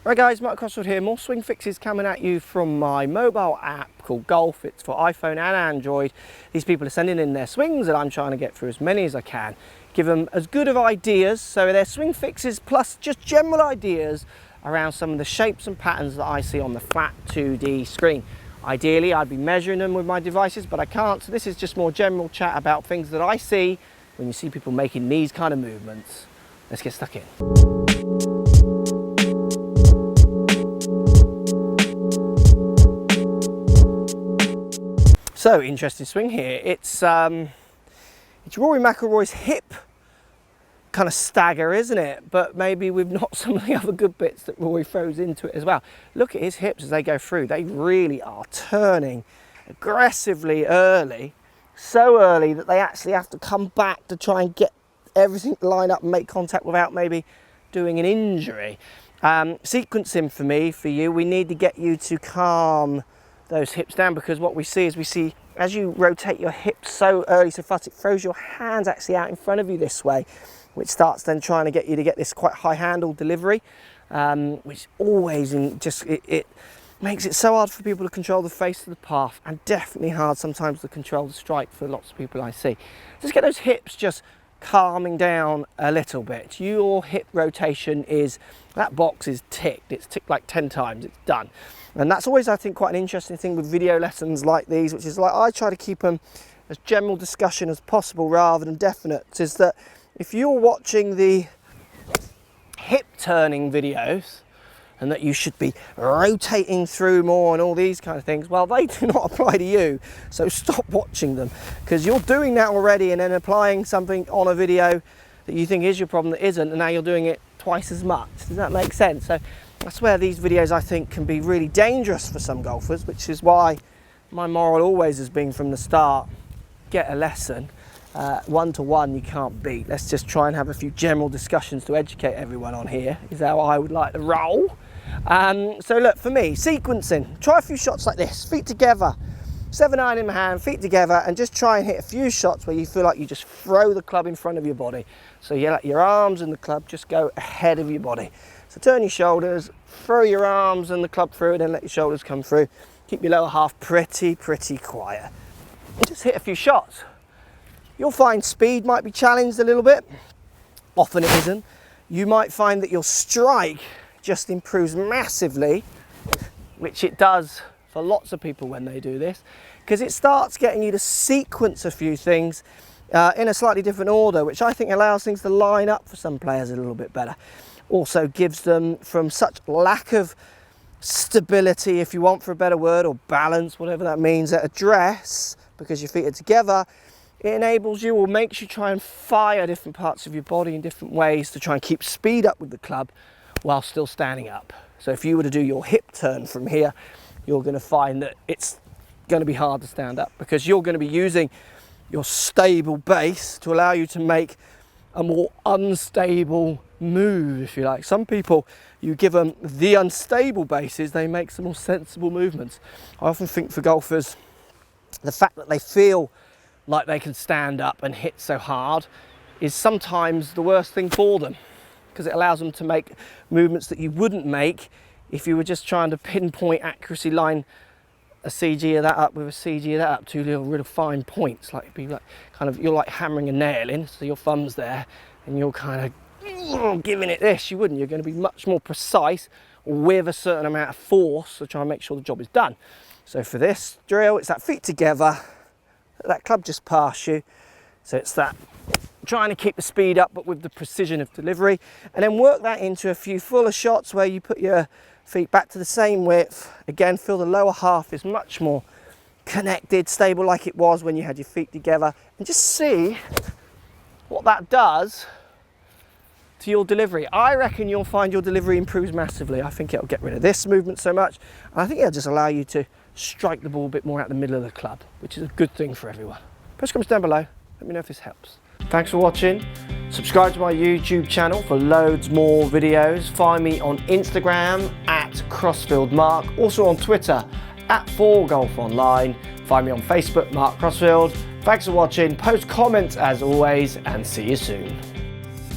Right guys, Mark Crossfield here. More swing fixes coming at you from my mobile app called Golf. It's for iPhone and Android. These people are sending in their swings and I'm trying to get through as many as I can. Give them as good of ideas, so they're swing fixes plus just general ideas around some of the shapes and patterns that I see on the flat 2D screen. Ideally, I'd be measuring them with my devices, but I can't, so this is just more general chat about things that I see when you see people making these kind of movements. Let's get stuck in. So, interesting swing here. It's Rory McIlroy's hip kind of stagger, isn't it? But maybe with not some of the other good bits that Rory throws into it as well. Look at his hips as they go through. They really are turning aggressively early. So early that they actually have to come back to try and get everything lined up and make contact without maybe doing an injury. Sequencing for me, for you, we need to get you to calm those hips down, because what we see as you rotate your hips so early, so fast, it throws your hands actually out in front of you this way, which starts then trying to get you to get this quite high handle delivery, which always it makes it so hard for people to control the face of the path, and definitely hard sometimes to control the strike for lots of people I see. Just get those hips just calming down a little bit. Your hip rotation that box is ticked. It's ticked like 10 times, it's done. And that's always, I think, quite an interesting thing with video lessons like these, which is like I try to keep them as general discussion as possible rather than definite, is that if you're watching the hip turning videos and that you should be rotating through more and all these kind of things, well, they do not apply to you. So stop watching them, because you're doing that already and then applying something on a video that you think is your problem that isn't, and now you're doing it twice as much. Does that make sense? So that's where these videos, I think, can be really dangerous for some golfers, which is why my moral always has been from the start, get a lesson. One-to-one you can't beat. Let's just try and have a few general discussions to educate everyone on here, is how I would like to roll. So look, for me, sequencing, try a few shots like this, feet together, 7-iron in my hand, feet together, and just try and hit a few shots where you feel like you just throw the club in front of your body. So you let your arms and the club just go ahead of your body. So turn your shoulders, throw your arms and the club through, and then let your shoulders come through. Keep your lower half pretty quiet. And just hit a few shots. You'll find speed might be challenged a little bit. Often it isn't. You might find that your strike just improves massively, which it does for lots of people when they do this, because it starts getting you to sequence a few things in a slightly different order, which I think allows things to line up for some players a little bit better. Also gives them, from such lack of stability, if you want for a better word, or balance, whatever that means, at address, because your feet are together, it enables you or makes you try and fire different parts of your body in different ways to try and keep speed up with the club while still standing up. So if you were to do your hip turn from here, you're going to find that it's going to be hard to stand up, because you're going to be using your stable base to allow you to make a more unstable move, if you like. Some people, you give them the unstable bases, they make some more sensible movements. I often think for golfers, the fact that they feel like they can stand up and hit so hard is sometimes the worst thing for them, because it allows them to make movements that you wouldn't make if you were just trying to pinpoint accuracy line a CG of that up with a CG of that up, two little really fine points, like it'd be like kind of, you're like hammering a nail in, so your thumb's there and you're kind of giving it this. You wouldn't. You're going to be much more precise with a certain amount of force to try and make sure the job is done. So for this drill, it's that feet together, that club just past you, so it's that trying to keep the speed up but with the precision of delivery, and then work that into a few fuller shots where you put your feet back to the same width. Again, feel the lower half is much more connected, stable, like it was when you had your feet together, and just see what that does to your delivery. I reckon you'll find your delivery improves massively. I think it'll get rid of this movement so much, and I think it'll just allow you to strike the ball a bit more out the middle of the club, which is a good thing for everyone. Post comments down below, let me know if this helps. Thanks for watching. Subscribe to my YouTube channel for loads more videos. Find me on Instagram at CrossfieldMark, also on Twitter at 4golfonline. Find me on Facebook, Mark Crossfield. Thanks for watching. Post comments as always, and see you soon.